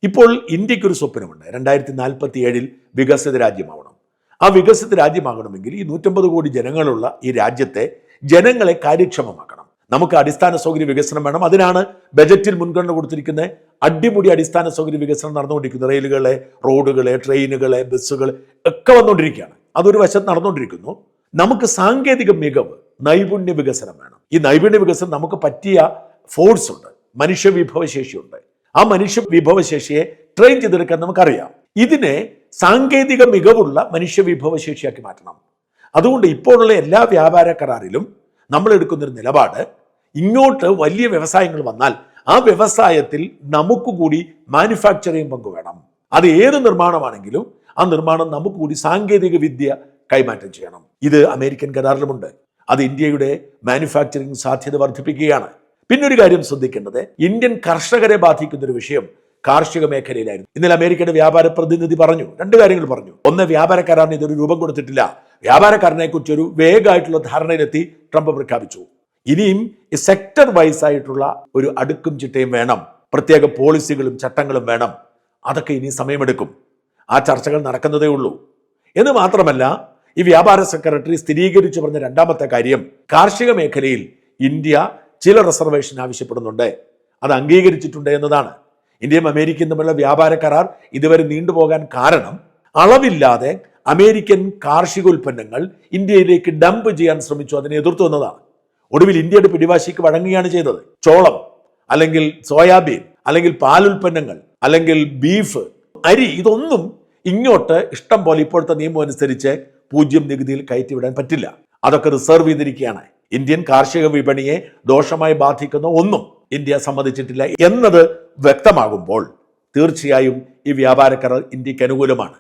ഇപ്പോൾ ഇന്ത്യക്കൊരു സ്വപ്നമുണ്ട്, 2047 വികസിത രാജ്യമാവണം. ആ വികസിത രാജ്യമാകണമെങ്കിൽ ഈ 150 കോടി ജനങ്ങളുള്ള ഈ രാജ്യത്തെ ജനങ്ങളെ കാര്യക്ഷമമാക്കണം. നമുക്ക് അടിസ്ഥാന സൗകര്യ വികസനം വേണം. അതിനാണ് ബജറ്റിൽ മുൻഗണന കൊടുത്തിരിക്കുന്ന അടിമുടി അടിസ്ഥാന സൗകര്യ വികസനം നടന്നുകൊണ്ടിരിക്കുന്നത്. റെയിലുകളെ, റോഡുകളെ, ട്രെയിനുകളെ, ബസ്സുകൾ ഒക്കെ വന്നുകൊണ്ടിരിക്കുകയാണ്. അതൊരു വശത്ത് നടന്നുകൊണ്ടിരിക്കുന്നു. നമുക്ക് സാങ്കേതിക മികവ്, നൈപുണ്യ വികസനം വേണം. ഈ നൈപുണ്യ വികസനം നമുക്ക് പറ്റിയ ഫോഴ്സ് ഉണ്ട്, മനുഷ്യ വിഭവശേഷിയുണ്ട്. ആ മനുഷ്യ വിഭവശേഷിയെ ട്രെയിൻ ചെയ്തെടുക്കാൻ നമുക്കറിയാം. ഇതിനെ സാങ്കേതിക മികവുള്ള മനുഷ്യ വിഭവശേഷിയാക്കി മാറ്റണം. അതുകൊണ്ട് ഇപ്പോഴുള്ള എല്ലാ വ്യാപാര കരാറിലും നമ്മൾ എടുക്കുന്നൊരു നിലപാട്, ഇങ്ങോട്ട് വലിയ വ്യവസായങ്ങൾ വന്നാൽ ആ വ്യവസായത്തിൽ നമുക്ക് കൂടി മാനുഫാക്ചറിങ് പങ്ക് വേണം. അത് ഏത് നിർമ്മാണമാണെങ്കിലും ആ നിർമ്മാണം നമുക്ക് കൂടി സാങ്കേതിക വിദ്യ കൈമാറ്റം ചെയ്യണം. ഇത് അമേരിക്കൻ കരാറിലുമുണ്ട്. അത് ഇന്ത്യയുടെ മാനുഫാക്ചറിങ് സാധ്യത വർദ്ധിപ്പിക്കുകയാണ്. പിന്നെ ഒരു കാര്യം ശ്രദ്ധിക്കേണ്ടത്, ഇന്ത്യൻ കർഷകരെ ബാധിക്കുന്ന ഒരു വിഷയം കാർഷിക മേഖലയിലായിരുന്നു. ഇന്നലെ അമേരിക്കയുടെ വ്യാപാര പ്രതിനിധി പറഞ്ഞു, രണ്ട് കാര്യങ്ങൾ പറഞ്ഞു. ഒന്ന്, വ്യാപാര കരാറിന് ഇതൊരു രൂപം കൊടുത്തിട്ടില്ല. വ്യാപാര കരാറിനെ കുറിച്ച് ഒരു വേഗമായിട്ടുള്ള ധാരണയിലെത്തി ട്രംപ് പ്രഖ്യാപിച്ചു. ഇനിയും ഈ സെക്ടർ വൈസ് ആയിട്ടുള്ള ഒരു അടുക്കും ചിട്ടയും വേണം, പ്രത്യേക പോളിസികളും ചട്ടങ്ങളും വേണം. അതൊക്കെ ഇനി സമയമെടുക്കും. ആ ചർച്ചകൾ നടക്കുന്നതേ ഉള്ളൂ. എന്ന് മാത്രമല്ല, ഈ വ്യാപാര സെക്രട്ടറി സ്ഥിരീകരിച്ചു പറഞ്ഞ രണ്ടാമത്തെ കാര്യം, കാർഷിക മേഖലയിൽ ഇന്ത്യ ചില റിസർവേഷൻ ആവശ്യപ്പെടുന്നുണ്ട്. അത് അംഗീകരിച്ചിട്ടുണ്ട് എന്നതാണ്. ഇന്ത്യയും അമേരിക്കയും തമ്മിലുള്ള വ്യാപാര കരാർ ഇതുവരെ നീണ്ടുപോകാൻ കാരണം അളവില്ലാതെ അമേരിക്കൻ കാർഷിക ഉൽപ്പന്നങ്ങൾ ഇന്ത്യയിലേക്ക് ഡംപ് ചെയ്യാൻ ശ്രമിച്ചു, അതിനെ എതിർത്തു എന്നതാണ്. ഒടുവിൽ ഇന്ത്യയുടെ പിടിവാശിക്ക് വഴങ്ങുകയാണ് ചെയ്തത്. ചോളം, അല്ലെങ്കിൽ സോയാബീൻ, അല്ലെങ്കിൽ പാലുൽപ്പന്നങ്ങൾ, അല്ലെങ്കിൽ ബീഫ്, അരി, ഇതൊന്നും ഇങ്ങോട്ട് ഇഷ്ടം പോലെ ഇപ്പോഴത്തെ നിയമം അനുസരിച്ച് 0% നികുതിയിൽ കയറ്റിവിടാൻ പറ്റില്ല. അതൊക്കെ റിസർവ് ചെയ്തിരിക്കുകയാണ്. ഇന്ത്യൻ കാർഷിക വിപണിയെ ദോഷമായി ബാധിക്കുന്ന ഒന്നും ഇന്ത്യ സമ്മതിച്ചിട്ടില്ല എന്നത് വ്യക്തമാകുമ്പോൾ തീർച്ചയായും ഈ വ്യാപാര കരാർ ഇന്ത്യക്ക് അനുകൂലമാണ്.